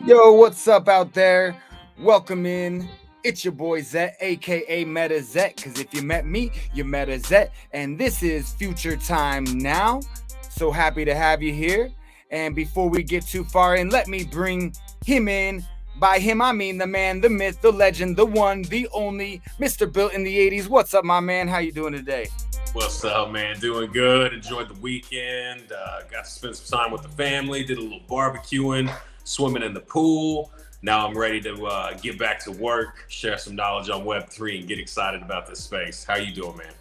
Yo, what's up out there? Welcome in. It's your boy Zet, aka Meta Zet, because if you met me, you met a Zet. And this is Future Time Now. So happy to have you here. And before we get too far in, let me bring him in. By him, I mean the man, the myth, the legend, the one, the only, Mr. Built in the 80s. What's up, my man? How you doing today? What's up, man? Doing good. Enjoyed the weekend. Got to spend some time with the family. Did a little barbecuing, swimming in the pool. Now I'm ready to get back to work, share some knowledge on Web3, and get excited about this space. How you doing, man?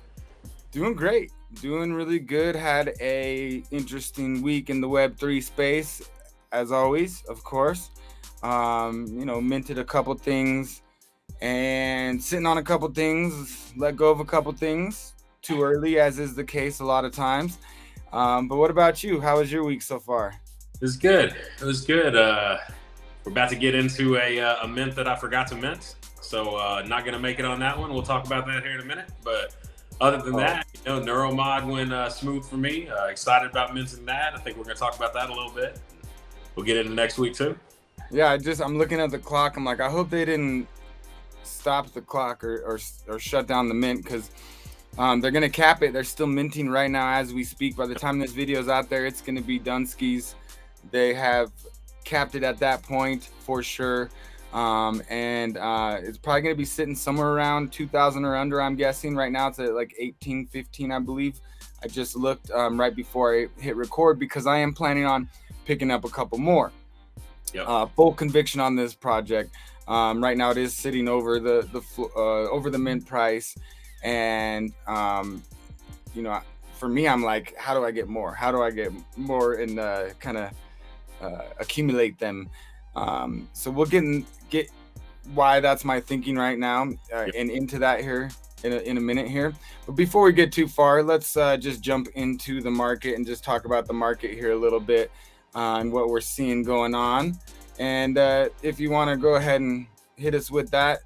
Doing great. Doing really good. Had a interesting week in the Web3 space, as always, of course. Minted a couple things and sitting on a couple things, let go of a couple things too early, as is the case a lot of times. But what about you? How was your week so far? It was good. It was good. We're about to get into a mint that I forgot to mint. So not going to make it on that one. We'll talk about that here in a minute. But other than that, Neuromod went smooth for me. Excited about minting that. I think we're going to talk about that a little bit. We'll get into next week too. Yeah, I'm looking at the clock. I'm like, I hope they didn't stop the clock or shut down the mint, because they're gonna cap it. They're still minting right now as we speak. By the time this video is out there, it's gonna be Dunskies. They have capped it at that point for sure. It's probably gonna be sitting somewhere around 2,000 or under, I'm guessing. Right now it's at like 1815, I believe. I just looked right before I hit record, because I am planning on picking up a couple more. Yep. Full conviction on this project. Right now it is sitting over the mint price, and for me, I'm like, how do I get more? How do I get more and kind of accumulate them? So we'll get why that's my thinking right now, and into that here in a minute here. But before we get too far, let's just jump into the market and just talk about the market here a little bit, and what we're seeing going on. And if you want to go ahead and hit us with that,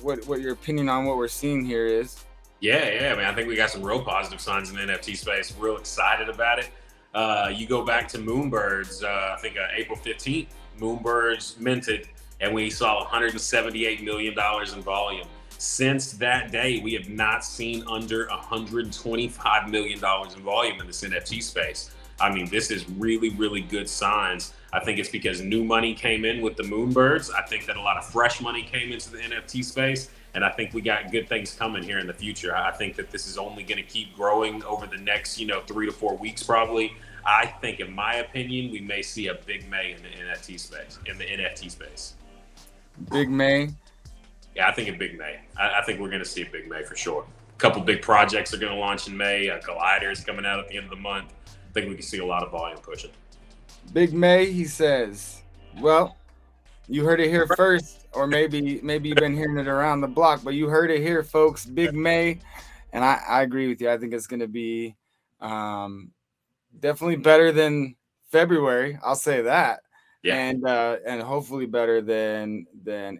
what your opinion on what we're seeing here is. Yeah, man. I think we got some real positive signs in the NFT space. Real excited about it. You go back to Moonbirds, I think April 15th, Moonbirds minted, and we saw $178 million in volume. Since that day, we have not seen under $125 million in volume in this NFT space. I mean, this is really, really good signs. I think it's because new money came in with the Moonbirds. I think that a lot of fresh money came into the NFT space, and I think we got good things coming here in the future. I think that this is only going to keep growing over the next, 3 to 4 weeks, probably. I think, in my opinion, we may see a big May in the NFT space. Big May. Yeah, I think a big May. I think we're going to see a big May for sure. A couple big projects are going to launch in May. Collider is coming out at the end of the month. I think we can see a lot of volume pushing. Big May, he says. Well, you heard it here first, or maybe you've been hearing it around the block, but you heard it here, folks. Big May, and I agree with you. I think it's going to be definitely better than February. I'll say that. Yeah. And hopefully better than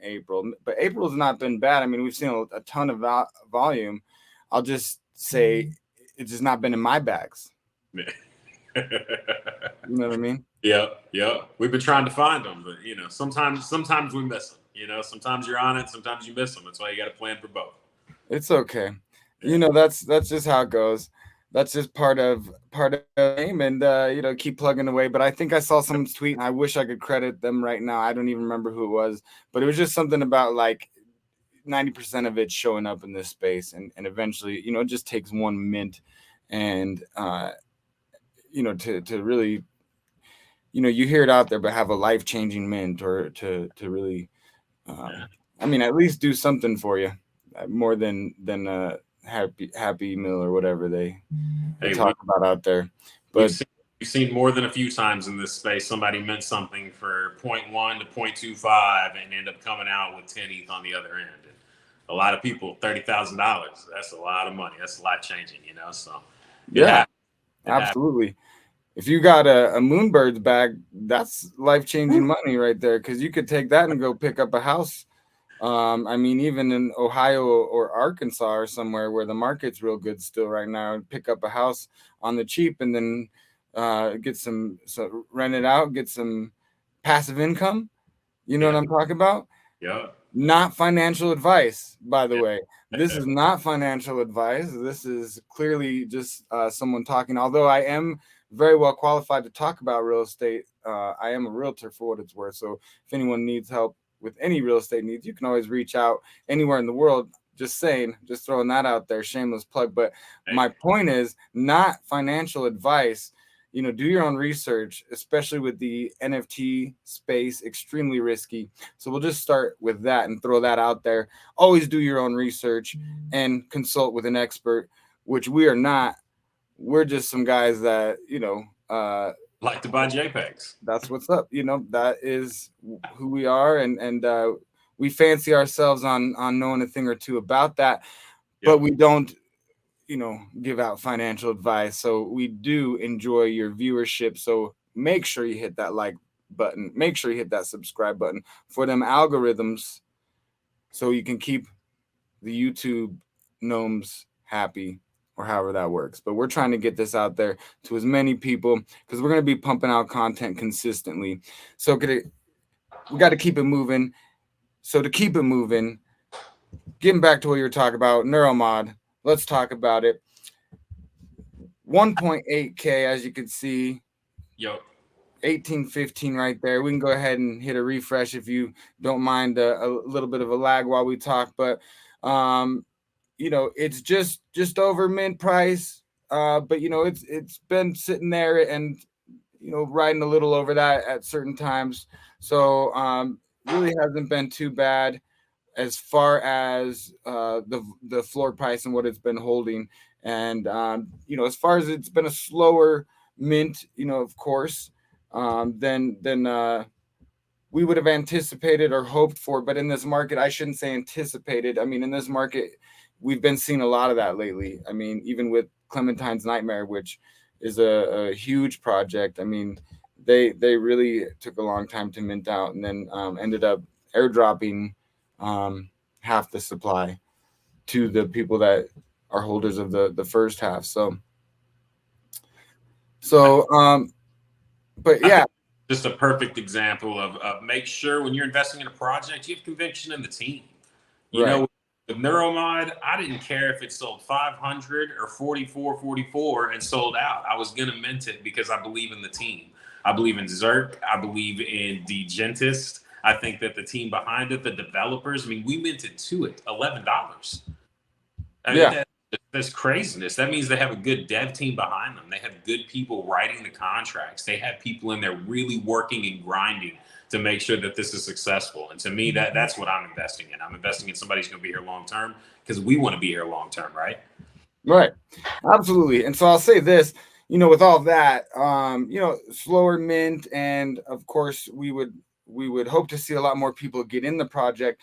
April. But April's not been bad. I mean, we've seen a ton of volume. I'll just say it's just not been in my bags. You know what I mean? Yeah. We've been trying to find them, but sometimes we miss them. Sometimes you're on it, sometimes you miss them. That's why you got to plan for both. It's okay. That's just how it goes. That's just part of the game, and keep plugging away. But I think I saw some tweet, and I wish I could credit them right now. I don't even remember who it was, but it was just something about like 90% of it showing up in this space, and eventually, it just takes one mint, and to really, you hear it out there, but have a life-changing mint, or to really, at least do something for you, more than happy meal or whatever they talk about out there. But we've seen more than a few times in this space somebody mint something for 0.1 to 0.25 and end up coming out with 10 ETH on the other end. And a lot of people, $30,000, that's a lot of money. That's life-changing, so yeah, absolutely. If you got a Moonbirds bag, that's life-changing money right there, because you could take that and go pick up a house. Even in Ohio or Arkansas or somewhere where the market's real good still right now, pick up a house on the cheap, and then rent it out, get some passive income, You know what I'm talking about? Yeah. Not financial advice, by the way. This is not financial advice. This is clearly just someone talking. Although I am very well qualified to talk about real estate, I am a realtor for what it's worth. So if anyone needs help with any real estate needs, you can always reach out anywhere in the world. Just saying, just throwing that out there, shameless plug. But my point is not financial advice. You know, do your own research, especially with the NFT space, extremely risky. So we'll just start with that and throw that out there. Always do your own research and consult with an expert, which we are not. We're just some guys that, like to buy JPEGs. That's what's up. You know, that is who we are. And we fancy ourselves on knowing a thing or two about that, but we don't, give out financial advice. So we do enjoy your viewership. So make sure you hit that like button. Make sure you hit that subscribe button for them algorithms so you can keep the YouTube gnomes happy, or however that works. But we're trying to get this out there to as many people because we're going to be pumping out content consistently. So we got to keep it moving. So to keep it moving, getting back to what you were talking about, Neuromod, let's talk about it. 1.8K, as you can see. 1815 right there. We can go ahead and hit a refresh if you don't mind a little bit of a lag while we talk. But, it's just over mint price. But, it's been sitting there and, riding a little over that at certain times. So really hasn't been too bad as far as the floor price and what it's been holding. And, as far as it's been a slower mint, of course, than we would have anticipated or hoped for. But in this market, I shouldn't say anticipated. I mean, in this market, we've been seeing a lot of that lately. I mean, even with Clementine's Nightmare, which is a huge project. I mean, they really took a long time to mint out and then ended up airdropping half the supply to the people that are holders of the first half. But yeah, just a perfect example of make sure when you're investing in a project, you have conviction in the team. You know, with Neuromod, I didn't care if it sold 500 or 44 and sold out. I was going to mint it because I believe in the team. I believe in Zerk. I believe in Thedjentist. I think that the team behind it, the developers, I mean, we minted to it $11. I mean, that's craziness. That means they have a good dev team behind them. They have good people writing the contracts. They have people in there really working and grinding to make sure that this is successful. And to me, that's what I'm investing in. I'm investing in somebody who's going to be here long term because we want to be here long term, right? Right. Absolutely. And so I'll say this, with all that, slower mint, and of course we would hope to see a lot more people get in the project.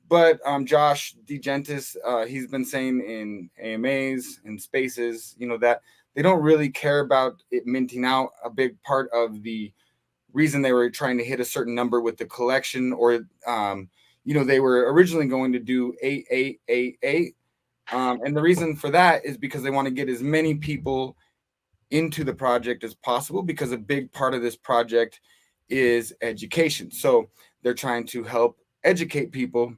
But Josh Thedjentist, he's been saying in AMAs and spaces, that they don't really care about it minting out. A big part of the reason they were trying to hit a certain number with the collection, or they were originally going to do 8888. And the reason for that is because they want to get as many people into the project as possible, because a big part of this project is education. So they're trying to help educate people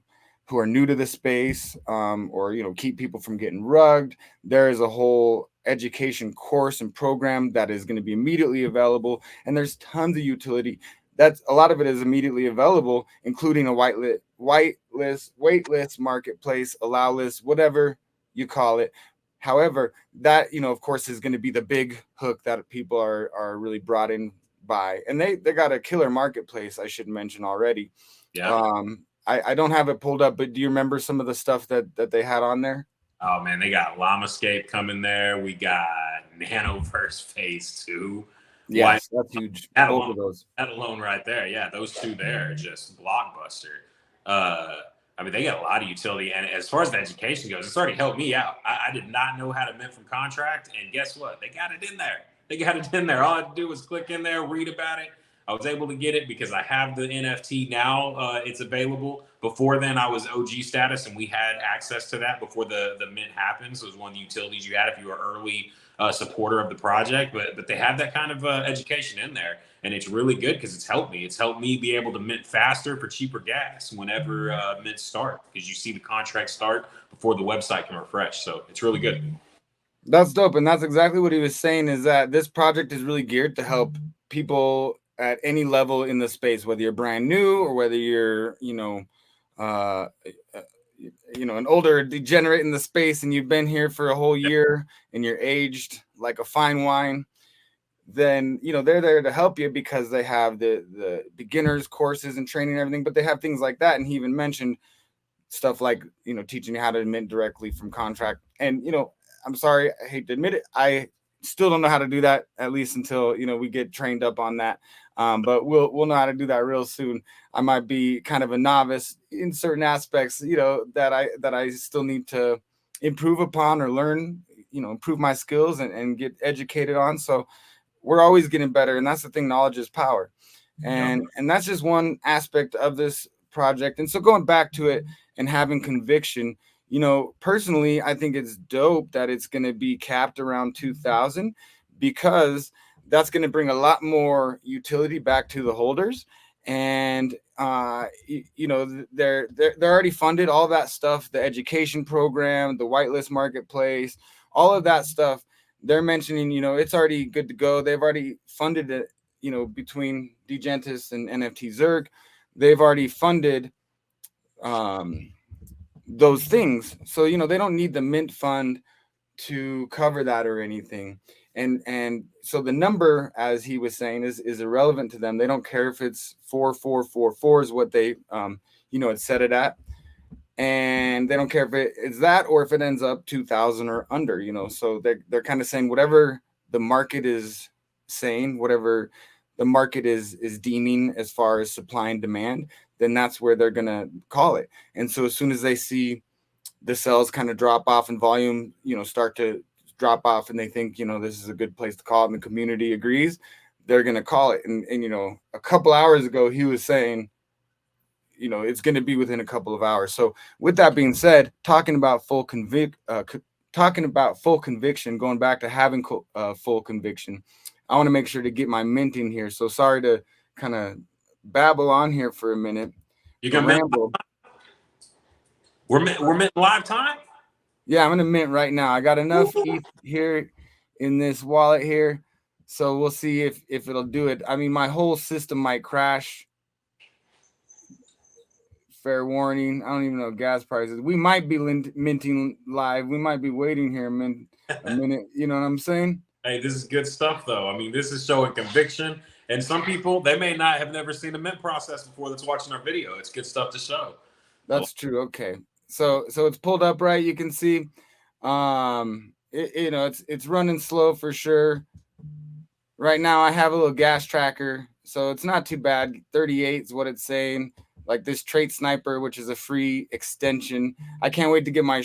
who are new to the space, or keep people from getting rugged. There is a whole education course and program that is going to be immediately available, and there's tons of utility. That's a lot of it is immediately available, including a waitlist, marketplace, allow list, whatever you call it. However, that of course is going to be the big hook that people are really brought in by, and they got a killer marketplace, I should mention already. I don't have it pulled up, but do you remember some of the stuff that they had on there? Oh man, they got Llamascape coming there. We got Nanoverse Phase 2. Yes, that's huge. Both of those. That alone right there. Yeah, those two there are just blockbuster. I mean, they got a lot of utility. And as far as the education goes, it's already helped me out. I did not know how to mint from contract. And guess what? They got it in there. All I had to do was click in there, read about it. I was able to get it because I have the NFT now. It's available. Before then, I was OG status, and we had access to that before the mint happened. So it was one of the utilities you had if you were early supporter of the project. But they have that kind of education in there. and it's really good because it's helped me. It's helped me be able to mint faster for cheaper gas whenever mints start, because you see the contract start before the website can refresh. So it's really good. That's dope, and that's exactly what he was saying, is that this project is really geared to help people at any level in the space, whether you're brand new or whether you're, uh, an older degenerate in the space and you've been here for a whole year and you're aged like a fine wine. Then they're there to help you, because they have the beginners courses and training and everything, but they have things like that. And he even mentioned stuff like teaching you how to mint directly from contract. And I'm sorry, I hate to admit it, I still don't know how to do that, at least until we get trained up on that. But we'll know how to do that real soon. I might be kind of a novice in certain aspects, that I still need to improve upon or learn, improve my skills and get educated on. So we're always getting better, and that's the thing. Knowledge is power, and that's just one aspect of this project. And so going back to it and having conviction, personally, I think it's dope that it's going to be capped around 2,000, because that's going to bring a lot more utility back to the holders. And they're already funded, all that stuff, the education program, the whitelist marketplace, all of that stuff. They're mentioning, it's already good to go. They've already funded it, between Thedjentist and NFTZerk. They've already funded those things. So, they don't need the mint fund to cover that or anything. And so the number, as he was saying, is irrelevant to them. They don't care if it's 4444 is what they had set it at. And they don't care if it's that or if it ends up 2,000 or under, so they're kind of saying whatever the market is saying, whatever the market is deeming as far as supply and demand, then that's where they're going to call it. And so as soon as they see the sales kind of drop off in volume, start to drop off, and they think, this is a good place to call it and the community agrees, they're going to call it. And a couple hours ago, he was saying, it's going to be within a couple of hours. So with that being said, talking about full conviction, going back to having full conviction, I want to make sure to get my minting here. So sorry to kind of babble on here for a minute. You got ramble. We're minting live time? Yeah, I'm going to mint right now. I got enough ETH here in this wallet here. So we'll see if it'll do it. I mean, my whole system might crash. Fair warning. I don't even know gas prices. We might be minting live. We might be waiting here a minute. You know what I'm saying? Hey, this is good stuff, though. I mean, this is showing conviction. And some people, they may not have never seen the mint process before that's watching our video. It's good stuff to show. That's true. Okay. So it's pulled up right. You can see, it's running slow for sure. Right now, I have a little gas tracker, so it's not too bad. 38 is what it's saying. Like this Trait Sniper, which is a free extension. I can't wait to get my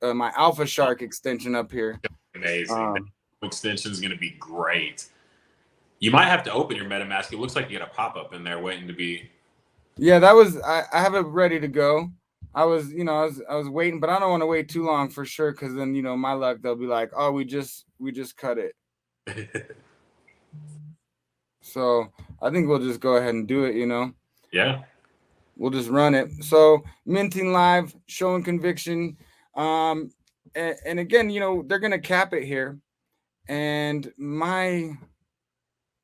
my Alpha Shark extension up here. Amazing. Extension is going to be great. You might have to open your MetaMask. It looks like you got a pop-up in there waiting to be. Yeah, that was. I have it ready to go. I was waiting, but I don't want to wait too long for sure, because then my luck, they'll be like, oh, we just cut it. So I think we'll just go ahead and do it. Yeah. We'll just run it. So minting live, showing conviction. And again, they're going to cap it here. And my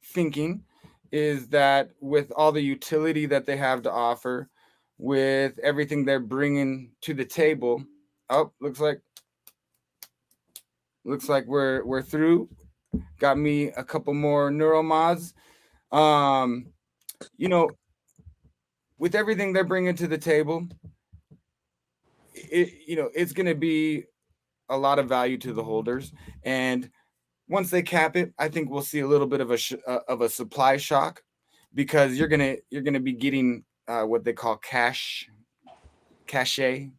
thinking is that with all the utility that they have to offer, with everything they're bringing to the table, looks like we're through. Got me a couple more Neuromods. With everything they're bringing to the table, it's going to be a lot of value to the holders. And once they cap it, I think we'll see a little bit of a supply shock, because you're gonna be getting what they call cache, CACHE,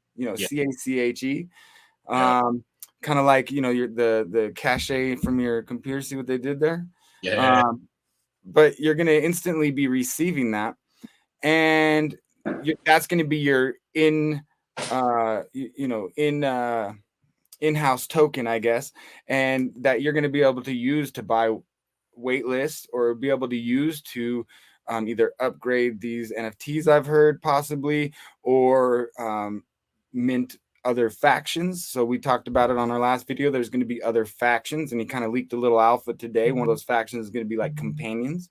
kind of like the cache from your computer. See what they did there? Yeah. But you're gonna instantly be receiving that, and that's gonna be your in-house token, I guess, and that you're going to be able to use to buy waitlist or be able to use to either upgrade these NFTs I've heard possibly, or mint other factions. So we talked about it on our last video. There's going to be other factions, and he kind of leaked a little alpha today. One of those factions is going to be like companions.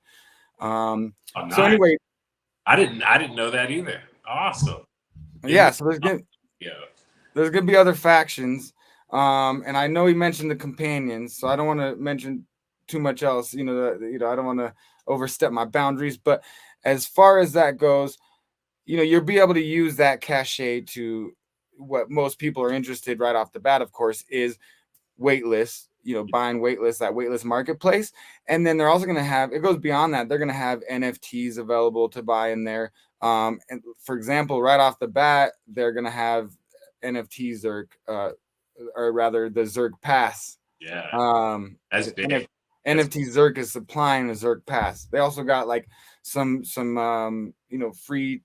Nice. So anyway, I didn't know that either. Awesome. Yeah, so there's gonna be other factions. And I know he mentioned the companions, so I don't want to mention too much else. I don't want to overstep my boundaries. But as far as that goes, you'll be able to use that cachet to what most people are interested right off the bat, of course, is waitlist, buying waitlist, that waitlist marketplace. And then they're also going to have, it goes beyond that. They're going to have NFTs available to buy in there. And for example, right off the bat, they're going to have NFTZerk, or rather the Zerk Pass. Yeah. That's big. NFTZerk is supplying the Zerk Pass. They also got like some free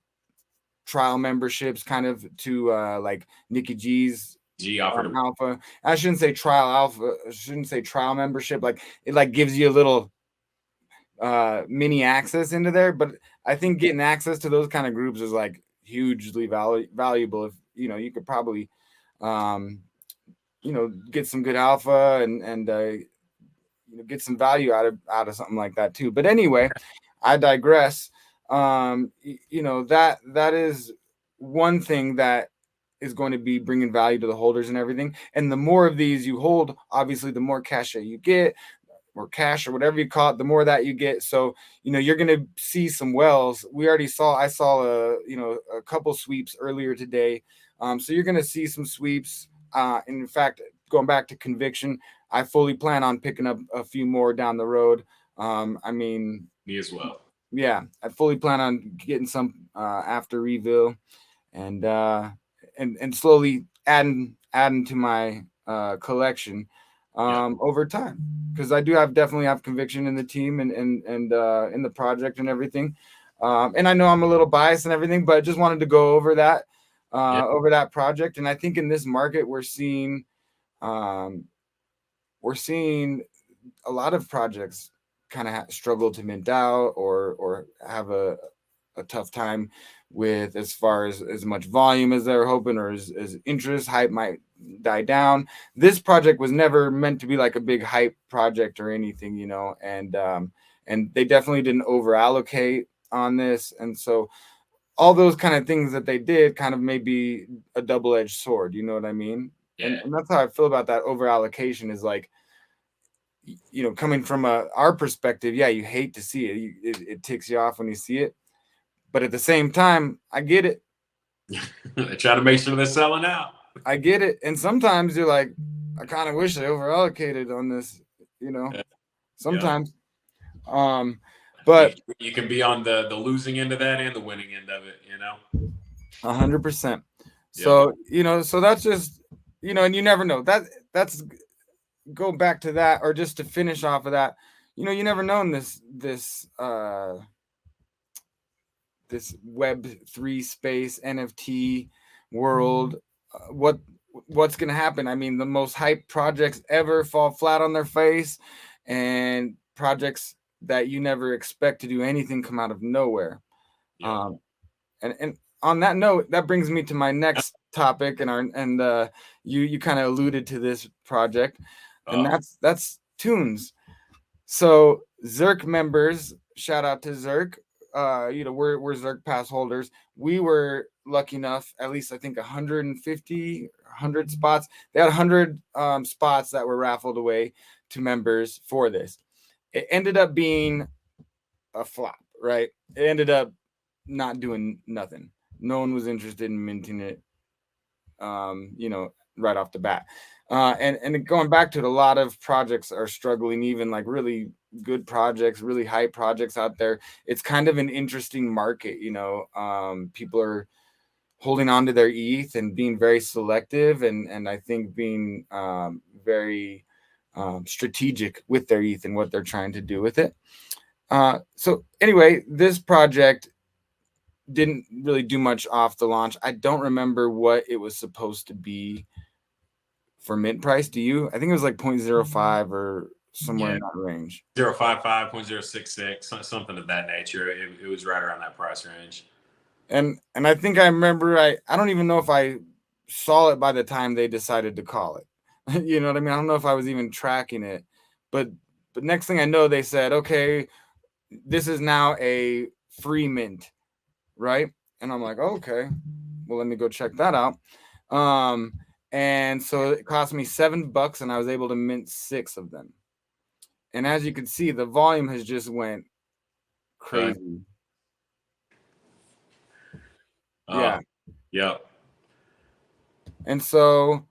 trial memberships kind of to like Nikki G's alpha. I shouldn't say trial alpha. I shouldn't say trial membership. Like it like gives you a little mini access into there. But I think getting access to those kind of groups is like hugely valuable. If you could probably get some good alpha and get some value out of something like that too. But anyway, I digress. That is one thing that is going to be bringing value to the holders and everything. And the more of these you hold, obviously the more cash you get, or cash, or whatever you call it, the more that you get. So you're going to see some wells. I saw a couple sweeps earlier today. So you're going to see some sweeps. In fact, going back to conviction, I fully plan on picking up a few more down the road. Me as well. Yeah, I fully plan on getting some after reveal, and slowly adding to my collection over time, because I do definitely have conviction in the team and in the project and everything. And I know I'm a little biased and everything, but I just wanted to go over that project. And I think in this market we're seeing a lot of projects kind of struggle to mint out or have a tough time with as far as much volume as they're hoping, or as interest hype might die down. This project was never meant to be like a big hype project or anything, and they definitely didn't over allocate on this. And so all those kind of things that they did kind of may be a double-edged sword, you know what I mean? Yeah. And that's how I feel about that over allocation, is like, coming from our perspective, yeah, you hate to see it. It ticks you off when you see it. But at the same time, I get it. They try to make sure they're selling out. I get it. And sometimes you're like, I kind of wish I over allocated on this, sometimes. Yeah. But you can be on the losing end of that and the winning end of it, 100%. So, so that's just, and you never know. That's go back to that, or just to finish off of that, you never know in this Web3 space, NFT world, what's going to happen. I mean, the most hyped projects ever fall flat on their face, and projects that you never expect to do anything come out of nowhere. Yeah. And on that note, that brings me to my next topic, and you kind of alluded to this project, and that's Toons. So Zerk members, shout out to Zerk. We're Zerk Pass holders. We were lucky enough, at least I think 100 spots. They had 100 spots that were raffled away to members for this. It ended up being a flop, right? It ended up not doing nothing. No one was interested in minting it, right off the bat. And going back to it, a lot of projects are struggling, even like really good projects, really hype projects out there. It's kind of an interesting market, people are holding on to their ETH and being very selective, and I think being very strategic with their ETH and what they're trying to do with it. So anyway, this project didn't really do much off the launch. I don't remember what it was supposed to be for mint price. Do you? I think it was like 0.05 or somewhere in that range. 0.055, 0.066, something of that nature. It was right around that price range. And I think I remember, I don't even know if I saw it by the time they decided to call it. You know what I mean? I don't know if I was even tracking it, but next thing I know, they said, okay, this is now a free mint, right? And I'm like, okay, well, let me go check that out. And so it cost me $7 and I was able to mint 6 of them. And as you can see, the volume has just went crazy. Yeah. Yep. And so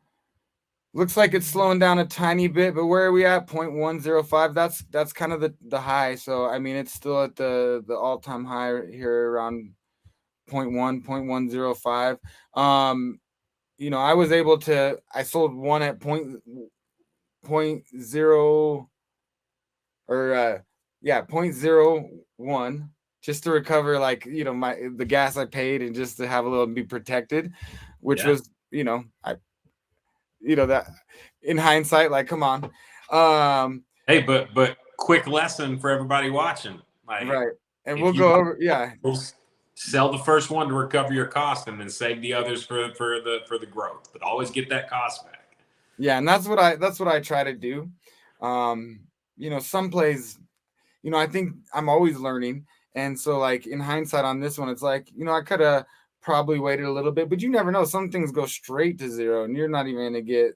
looks like it's slowing down a tiny bit, but where are we at? 0.105. That's kind of the high. So I mean, it's still at the all-time high here around 0.105. You know, I was able to, I sold one at point zero or 0.01 just to recover, like, you know, the gas I paid and just to have a little be protected, which was, you know, that in hindsight, like, come on. Hey, but quick lesson for everybody watching. Like, right. And we'll go over, sell the first one to recover your cost and then save the others for the growth, but always get that cost back. Yeah, and that's what I try to do. You know, some plays, you know, I think I'm always learning. And so, like, in hindsight on this one, it's like, you know, I could have probably waited a little bit, but you never know. Some things go straight to zero and you're not even going to get,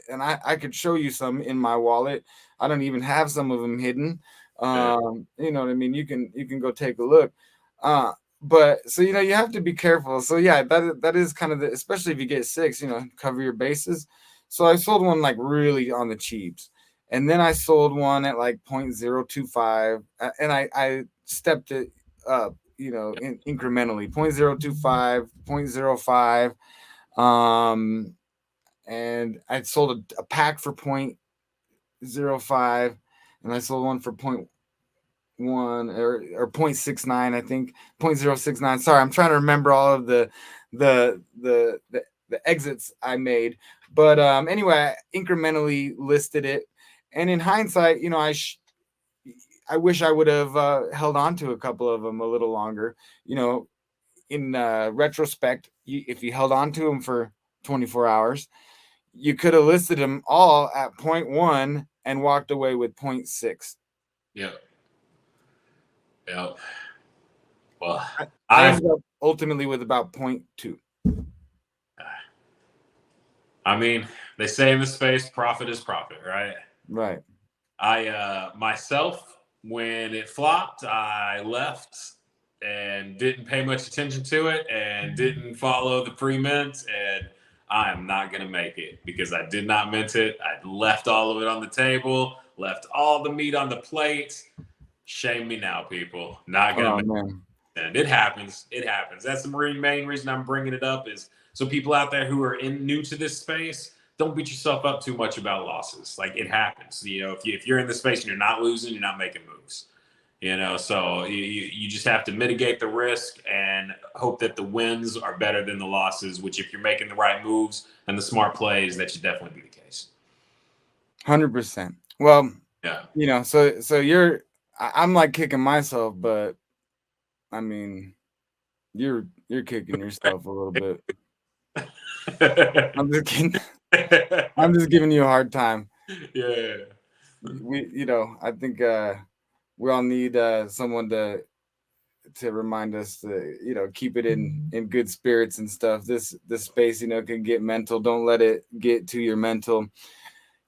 and I could show you some in my wallet. I don't even have some of them hidden. You know what I mean? You can go take a look. But so, you know, you have to be careful. So yeah, that is kind of especially if you get 6, you know, cover your bases. So I sold one like really on the cheaps. And then I sold one at like 0.025 and I stepped it up, you know, incrementally, 0.025, 0.05. And I sold a pack for 0.05 and I sold one for 0.1 or 0.69, I think 0.069. Sorry, I'm trying to remember all of the exits I made. But anyway, I incrementally listed it. And in hindsight, you know, I wish I would have held on to a couple of them a little longer. You know, in retrospect, if you held on to them for 24 hours, you could have listed them all at 0.1 and walked away with 0.6. Yep. Well, I ended up ultimately with about 0.2. I mean, they say in the space, profit is profit, right? Right. I myself, when it flopped, I left and didn't pay much attention to it and didn't follow the pre-mint, and I am not going to make it because I did not mint it. I left all of it on the table, left all the meat on the plate. Shame me now, people. Not going to make it. And it happens. It happens. That's the main reason I'm bringing it up is so people out there who are new to this space, don't beat yourself up too much about losses. Like, it happens. You know, if you're in the space and you're not losing, you're not making moves. You know, so you just have to mitigate the risk and hope that the wins are better than the losses, which if you're making the right moves and the smart plays, that should definitely be the case. 100%. Well, yeah. You know, so I'm like kicking myself, but I mean, you're kicking yourself a little bit. I'm just kidding. I'm just giving you a hard time. Yeah. You know, I think we all need someone to remind us to, you know, keep it in good spirits and stuff. This space, you know, can get mental. Don't let it get to your mental,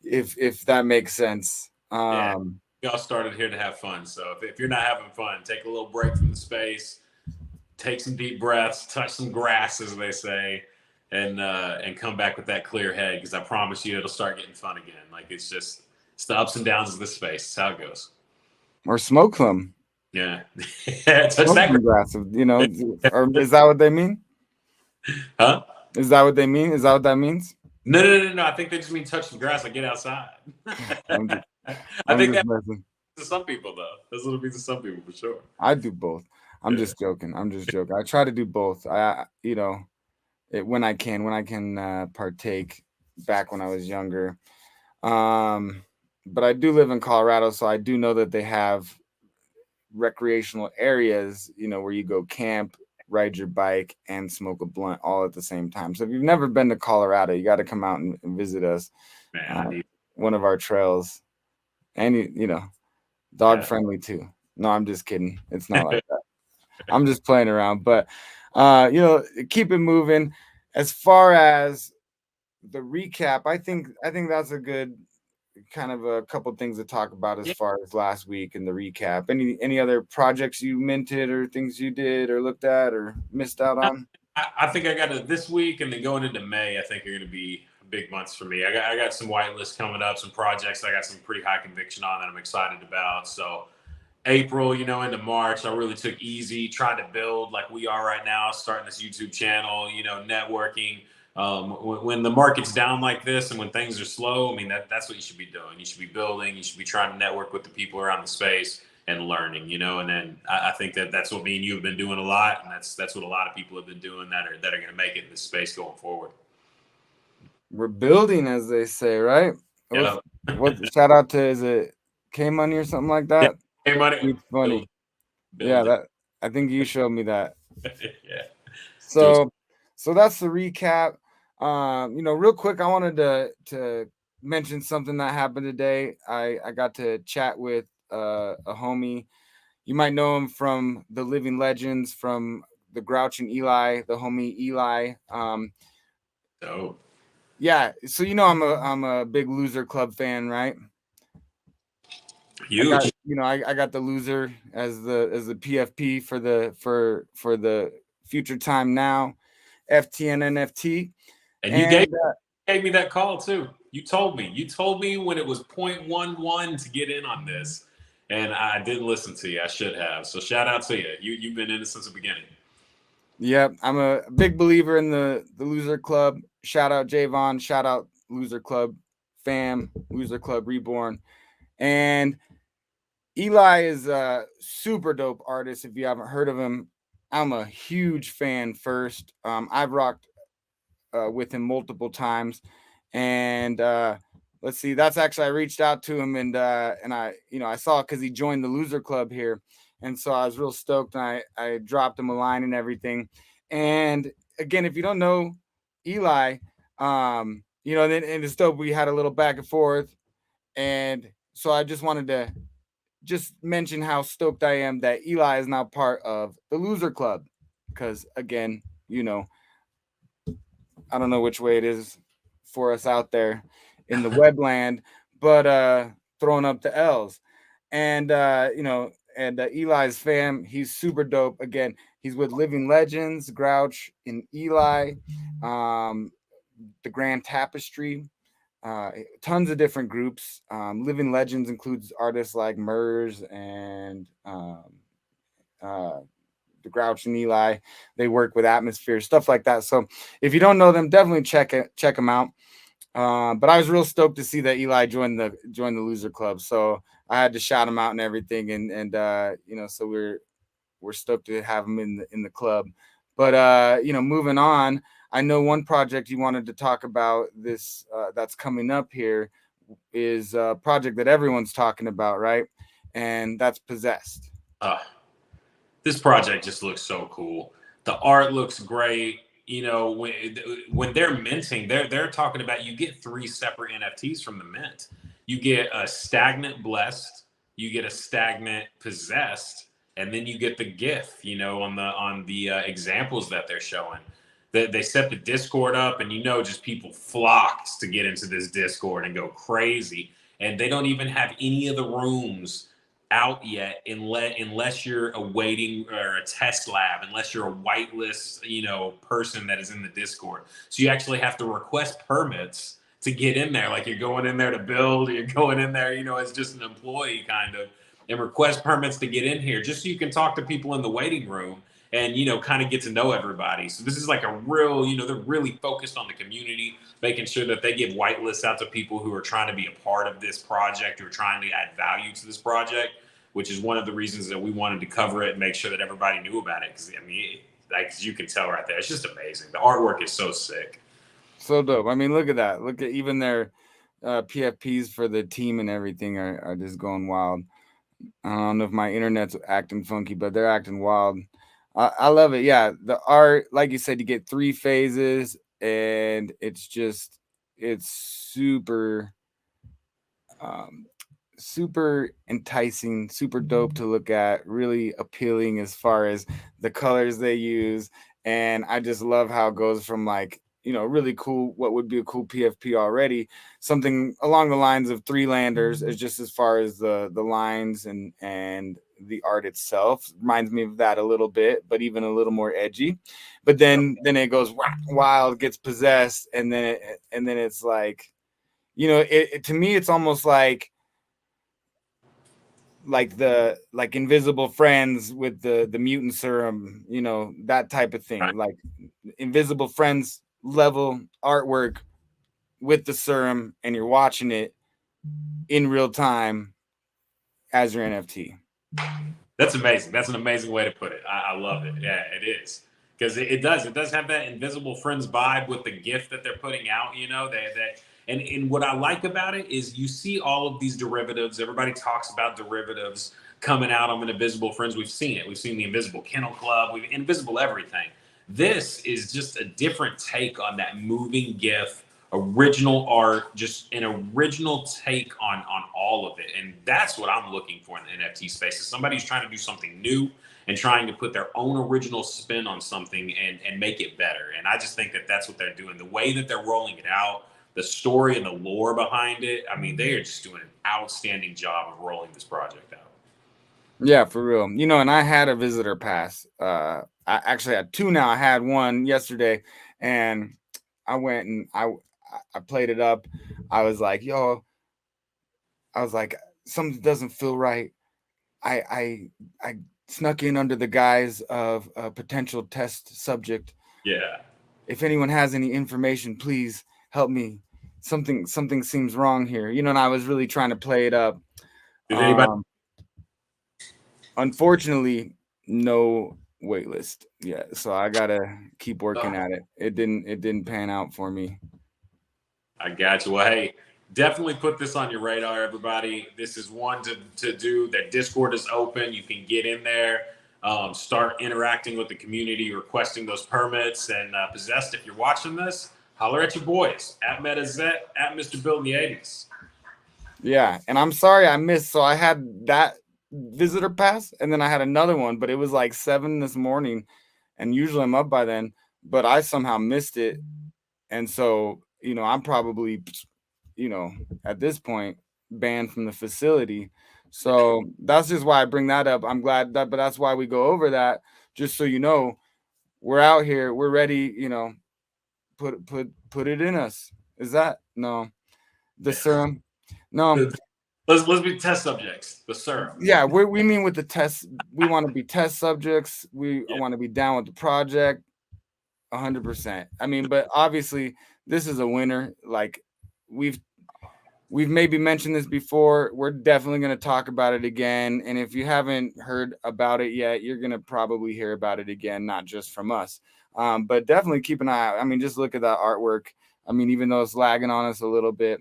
if that makes sense. Yeah. Y'all started here to have fun. So if you're not having fun, take a little break from the space, take some deep breaths, touch some grass, as they say, and come back with that clear head. Because I promise you, it'll start getting fun again. Like, it's the ups and downs of this space. It's how it goes. Or smoke them. Yeah. Touch that grass, you know, or is that what they mean? Huh? Is that what they mean? Is that what that means? No. I think they just mean touch the grass, like get outside. I think that's to some people, though. That's what it means to some people, for sure. I do both. I'm just joking. I try to do both. You know, when I can partake back when I was younger. but I do live in Colorado, so I do know that they have recreational areas, where you go camp, ride your bike, and smoke a blunt all at the same time. So if you've never been to Colorado, you got to come out and visit us. Man, One of our trails, and dog friendly too. No, I'm just kidding. It's not like that. I'm just playing around, but keep it moving. As far as the recap, I think that's a good kind of a couple things to talk about as far as last week and the recap. Any other projects you minted or things you did or looked at or missed out on? I think I got it this week, and then going into May, I think are going to be big months for me. I got some whitelists coming up, some projects I got some pretty high conviction on that I'm excited about. So April, into March, I really took easy, trying to build like we are right now, starting this YouTube channel, networking. When the market's down like this and when things are slow, I mean, that's what you should be doing. You should be building, you should be trying to network with the people around the space and learning, and then I think that's what me and you have been doing a lot. And that's what a lot of people have been doing that are going to make it in this space going forward. We're building, as they say, right? Yeah. What shout out to, is it K Money or something like that? Yeah. Hey, money. It's funny. Build Yeah, I think you showed me that. Yeah. So that's the recap. Real quick, I wanted to mention something that happened today. I got to chat with a homie. You might know him from the Living Legends, from the Grouch and Eli, the homie Eli. Yeah, so I'm a big Loser Club fan, right? Huge. I got the Loser as the PFP for the Future Time Now FTN NFT. And you gave me that call too. You told me when it was 0.11 to get in on this, and I didn't listen to you. I should have. So shout out to you. You've been in it since the beginning. Yep, I'm a big believer in the Loser Club. Shout out Javon. Shout out Loser Club fam. Loser Club Reborn. And Eli is a super dope artist. If you haven't heard of him, I'm a huge fan first. I've rocked with him multiple times, and let's see, that's actually, I reached out to him, and I saw, because he joined the Loser Club here, and so I was real stoked, and I dropped him a line and everything. And again, if you don't know Eli, and it's dope, we had a little back and forth, and so I just wanted to just mention how stoked I am that Eli is now part of the Loser Club, because again, I don't know which way it is for us out there in the webland, but throwing up the L's. And Eli's fam, he's super dope. Again, he's with Living Legends, Grouch, and Eli, the Grand Tapestry, tons of different groups. Living Legends includes artists like Murs and the Grouch and Eli. They work with Atmosphere, stuff like that. So if you don't know them, definitely check them out. But I was real stoked to see that Eli joined the Loser Club. So I had to shout him out and everything, and so we're stoked to have him in the club. But moving on, I know one project you wanted to talk about this that's coming up here is a project that everyone's talking about, right? And that's Possessed. This project just looks so cool. The art looks great. When they're minting, they're talking about, you get 3 separate NFTs from the mint. You get a stagnant blessed, you get a stagnant possessed, and then you get the GIF. On the examples that they're showing. They set the Discord up, and just people flocked to get into this Discord and go crazy. And they don't even have any of the rooms out yet unless you're awaiting or a test lab, unless you're a whitelist person that is in the Discord. So you actually have to request permits to get in there. Like, you're going in there to build, you're going in there as just an employee kind of, and request permits to get in here just so you can talk to people in the waiting room and kind of get to know everybody. So this is like a real, they're really focused on the community, making sure that they give whitelists out to people who are trying to be a part of this project, who are trying to add value to this project, which is one of the reasons that we wanted to cover it and make sure that everybody knew about it. Because as you can tell right there, it's just amazing. The artwork is so sick. So dope. I mean, look at that. Look at even their PFPs for the team and everything are just going wild. I don't know if my internet's acting funky, but they're acting wild. I love it. Yeah, the art, like you said, you get 3 phases, and it's super, um, super enticing, super dope to look at. Really appealing as far as the colors they use, and I just love how it goes from like really cool, what would be a cool PFP already, something along the lines of Three Landers, is just as far as the lines and the art itself reminds me of that a little bit, but even a little more edgy. But then it goes wild, gets possessed, and then it's like, to me it's almost like Invisible Friends with the mutant serum, that type of thing. Right. Like Invisible Friends level artwork with the serum, and you're watching it in real time as your NFT. That's amazing. That's an amazing way to put it. I love it. Yeah, it is. Because it does have that Invisible Friends vibe with the gift that they're putting out, and what I like about it is you see all of these derivatives. Everybody talks about derivatives coming out on the Invisible Friends. We've seen it. We've seen the Invisible Kennel Club. We've Invisible everything. This is just a different take on that moving GIF, original art, just an original take on all of it. And that's what I'm looking for in the NFT space, is somebody who's trying to do something new and trying to put their own original spin on something and make it better. And I just think that that's what they're doing. The way that they're rolling it out, the story and the lore behind it, I mean, they are just doing an outstanding job of rolling this project out. Yeah, for real. And I had a visitor pass. I actually had 2 now. I had one yesterday, and I went and I played it up. I was like, something doesn't feel right. I snuck in under the guise of a potential test subject. Yeah. If anyone has any information, please help me. Something seems wrong here. And I was really trying to play it up. Did anybody? Unfortunately, no wait list yet, so I gotta keep working at it. It didn't pan out for me. I got you. Well, hey, definitely put this on your radar, everybody. This is one to do. That Discord is open. You can get in there, start interacting with the community, requesting those permits. And Possessed, if you're watching this, holler at your boys at MetaZet, at Mr. Bill in the 80s. Yeah, and I'm sorry I missed. So I had that visitor pass, and then I had another one, but it was like 7 this morning, and usually I'm up by then, but I somehow missed it. And so, I'm probably, at this point, banned from the facility. So that's just why I bring that up. I'm glad but that's why we go over that, just so we're out here, we're ready, put it in us. Is that no the serum? No. Let's be test subjects. The serum. Yeah, we mean with the test, we want to be test subjects. We want to be down with the project 100%. I mean, but obviously this is a winner. Like we've maybe mentioned this before. We're definitely going to talk about it again. And if you haven't heard about it yet, you're going to probably hear about it again, not just from us. But definitely keep an eye out. I mean, just look at that artwork. I mean, even though it's lagging on us a little bit,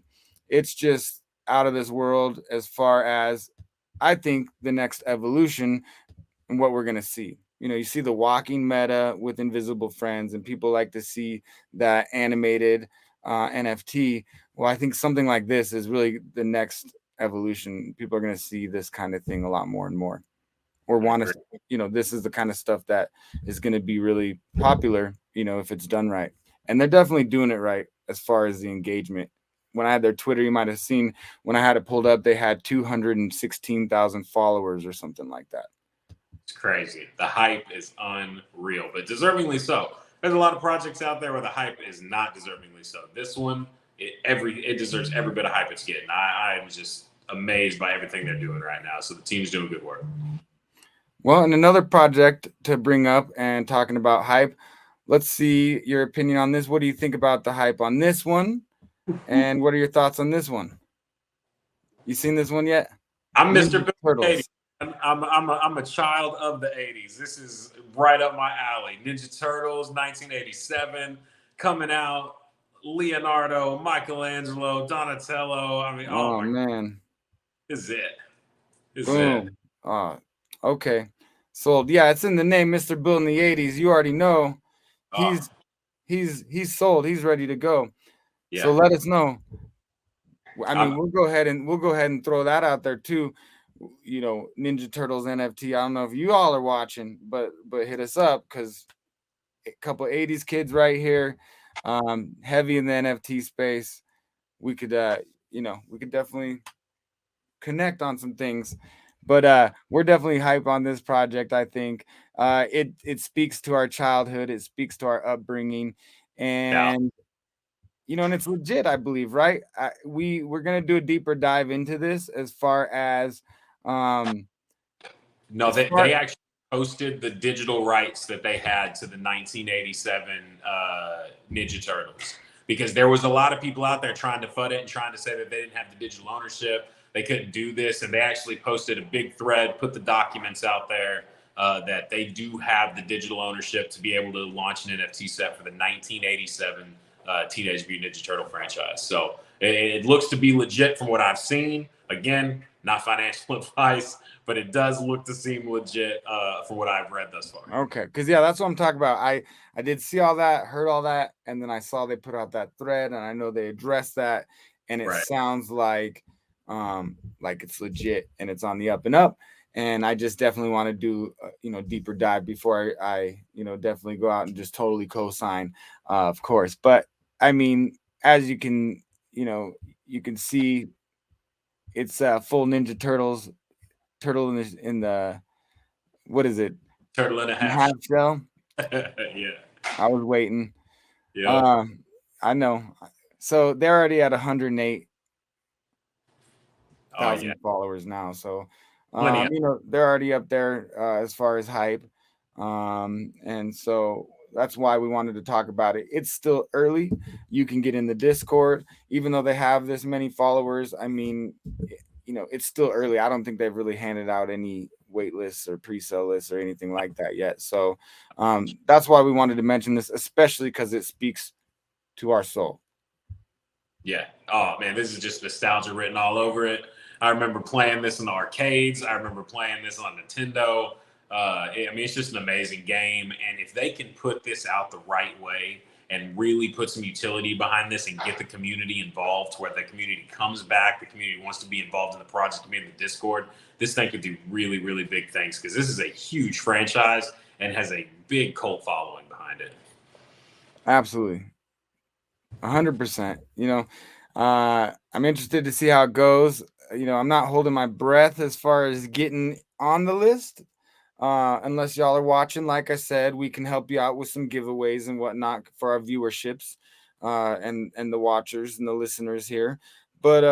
it's just out of this world as far as I think the next evolution and what we're going to see. You see the walking meta with Invisible Friends, and people like to see that animated NFT. Well, I think something like this is really the next evolution. People are going to see this kind of thing a lot more and more, or want to, this is the kind of stuff that is going to be really popular, if it's done right. And they're definitely doing it right as far as the engagement. When I had their Twitter, you might have seen when I had it pulled up, they had 216,000 followers or something like that. It's crazy. The hype is unreal, but deservingly so. There's a lot of projects out there where the hype is not deservingly so. This one, it deserves every bit of hype it's getting. I'm just amazed by everything they're doing right now. So the team's doing good work. Well, and another project to bring up and talking about hype, let's see your opinion on this. What do you think about the hype on this one? And what are your thoughts on this one? You seen this one yet? I'm Mr. Turtles. I'm a child of the 80s. This is right up my alley. Ninja Turtles, 1987, coming out. Leonardo, Michelangelo, Donatello. I mean, oh my, man. this is it. This is it. Boom. Okay. So yeah, it's in the name, Mr. Bill in the 80s. You already know he's sold. He's ready to go. Yeah. So let us know. I mean, we'll go ahead and throw that out there too. You know, Ninja Turtles NFT. I don't know if you all are watching, but hit us up, because a couple 80s kids right here, heavy in the NFT space. We could we could definitely connect on some things. But we're definitely hype on this project. I think it speaks to our childhood, it speaks to our upbringing, and and it's legit, I believe, right? We're gonna do a deeper dive into this as far as no, they actually posted the digital rights that they had to the 1987 Ninja Turtles, because there was a lot of people out there trying to FUD it and trying to say that they didn't have the digital ownership, they couldn't do this, and they actually posted a big thread, put the documents out there that they do have the digital ownership to be able to launch an NFT set for the 1987 Teenage Mutant Ninja Turtle franchise. So it looks to be legit from what I've seen. Again, not financial advice, but it does look to seem legit for what I've read thus far. Okay, because yeah, that's what I'm talking about. I did see all that, heard all that, and then I saw they put out that thread, and I know they addressed that, and it sounds like it's legit and it's on the up and up. And I just definitely want to do deeper dive before I definitely go out and just totally co-sign, of course. But I mean, as you can see, it's full Ninja Turtles, turtle in the what is it? Turtle and a half shell. Yeah, I was waiting. Yeah, I know. So they're already at 108,000 followers now. So they're already up there as far as hype. And so that's why we wanted to talk about it. It's still early. You can get in the Discord, even though they have this many followers. I mean, it's still early. I don't think they've really handed out any wait lists or pre-sale lists or anything like that yet. So that's why we wanted to mention this, especially because it speaks to our soul. Yeah. Oh man, this is just nostalgia written all over it. I remember playing this in the arcades. I remember playing this on Nintendo. It's just an amazing game. And if they can put this out the right way and really put some utility behind this and get the community involved, where the community comes back, the community wants to be involved in the project, to be in the Discord, this thing could do really, really big things, because this is a huge franchise and has a big cult following behind it. Absolutely. 100%. I'm interested to see how it goes. I'm not holding my breath as far as getting on the list. Unless y'all are watching, like I said, we can help you out with some giveaways and whatnot for our viewerships, and the watchers and the listeners here. But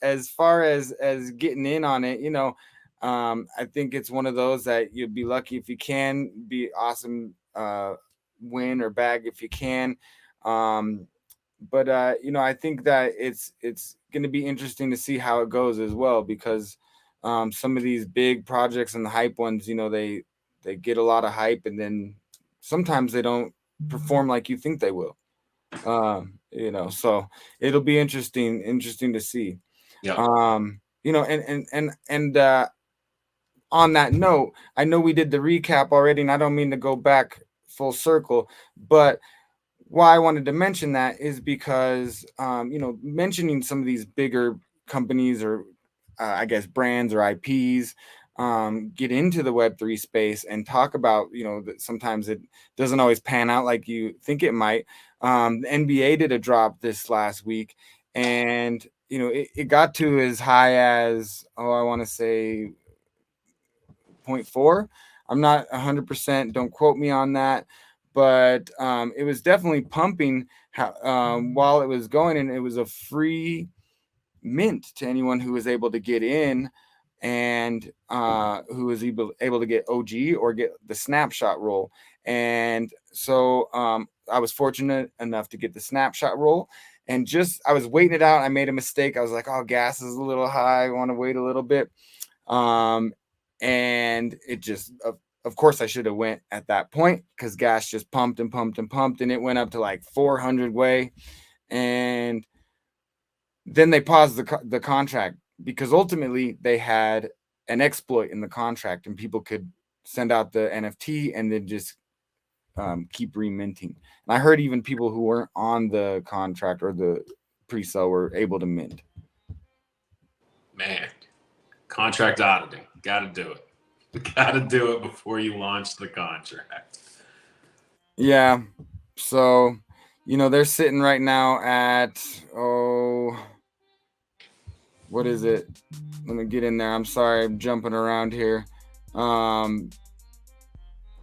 as far as getting in on it, I think it's one of those that you'll be lucky if you can, be awesome win or bag if you can. But I think that it's going to be interesting to see how it goes as well, because some of these big projects and the hype ones, they get a lot of hype, and then sometimes they don't perform like you think they will. So it'll be interesting to see. Yeah. And on that note, I know we did the recap already, and I don't mean to go back full circle, but why I wanted to mention that is because, mentioning some of these bigger companies, or I guess brands or IPs, get into the Web3 space and talk about, that sometimes it doesn't always pan out like you think it might. The NBA did a drop this last week, and, it got to as high as, I want to say 0.4. I'm not 100%. Don't quote me on that. But it was definitely pumping while it was going, and it was a free mint to anyone who was able to get in, and who was able to get OG or get the snapshot roll. And so I was fortunate enough to get the snapshot roll, and I was waiting it out. I made a mistake. I was like, oh, gas is a little high. I want to wait a little bit. And it just, of course, I should have went at that point, because gas just pumped and pumped and pumped, and it went up to like 400 way. and then they paused the contract because ultimately they had an exploit in the contract, and people could send out the NFT and then just keep reminting. And I heard even people who weren't on the contract or the pre-sale were able to mint. Man, contract auditing, got to do it. Got to do it before you launch the contract. Yeah. So, they're sitting right now at, what is it? Let me get in there. I'm sorry, I'm jumping around here.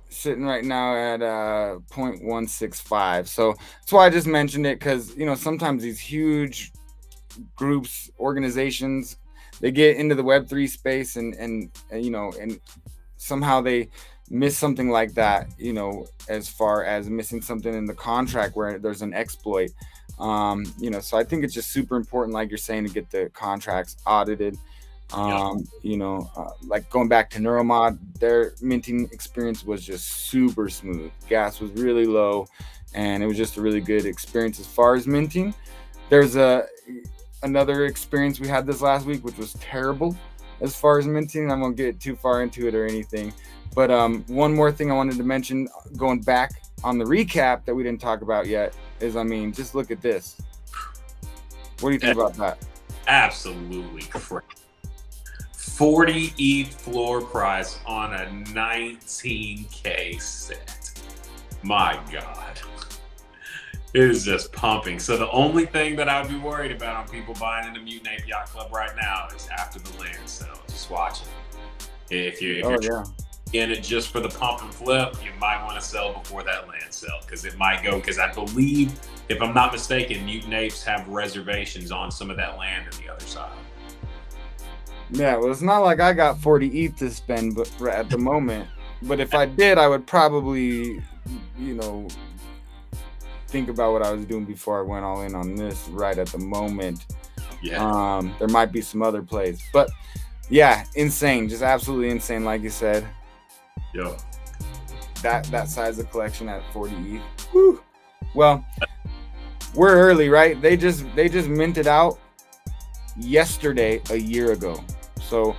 Sitting right now at 0.165. So that's why I just mentioned it, because sometimes these huge groups, organizations, they get into the Web3 space and somehow they miss something like that, as far as missing something in the contract where there's an exploit. So I think it's just super important, like you're saying, to get the contracts audited. Like going back to Neuromod, their minting experience was just super smooth. Gas was really low, and it was just a really good experience as far as minting. There's another experience we had this last week, which was terrible as far as minting. I won't get too far into it or anything, but one more thing I wanted to mention, going back on the recap that we didn't talk about yet, is just look at this. What do you think about that? Absolutely crazy. 40 ETH floor price on a 19K set. My God. It is just pumping. So the only thing that I would be worried about on people buying into Mutant Ape Yacht Club right now is after the land sale. Just watch it. If you're in it just for the pump and flip, you might want to sell before that land sale, because it might go, because I believe, if I'm not mistaken, Mutant Apes have reservations on some of that land on the other side. Yeah, well, it's not like I got 40 ETH to spend at the moment. But if I did, I would probably, think about what I was doing before I went all in on this right at the moment. Yeah. There might be some other plays. But, yeah, insane. Just absolutely insane, like you said. Yo. That size of collection at 40 ETH. Whew. Well, we're early, right? They just minted out yesterday, a year ago. So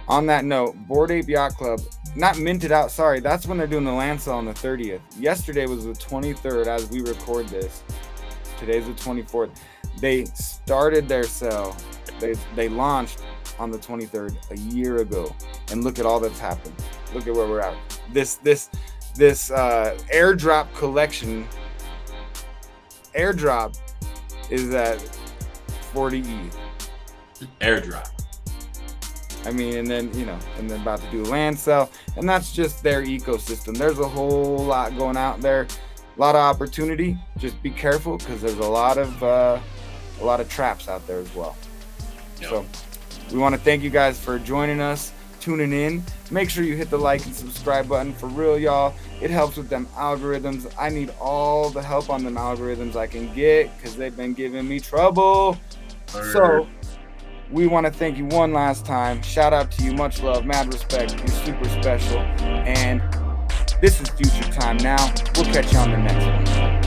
on that note, Bored Ape Yacht Club, not minted out, sorry, that's when they're doing the land sale on the 30th. Yesterday was the 23rd as we record this. Today's the 24th. They started their sale. They launched on the 23rd a year ago. And look at all that's happened. Look at where we're at. This airdrop collection, airdrop is at 40 ETH. Airdrop. And then about to do a land sale, and that's just their ecosystem. There's a whole lot going out there, a lot of opportunity. Just be careful, because there's a lot of traps out there as well. Yep. So we want to thank you guys for joining us, tuning in. Make sure you hit the like and subscribe button, for real, y'all. It helps with them algorithms. I need all the help on them algorithms I can get, because they've been giving me trouble. So we want to thank you one last time. Shout out to you. Much love. Mad respect. You're super special. And this is Future Time Now. We'll catch you on the next one.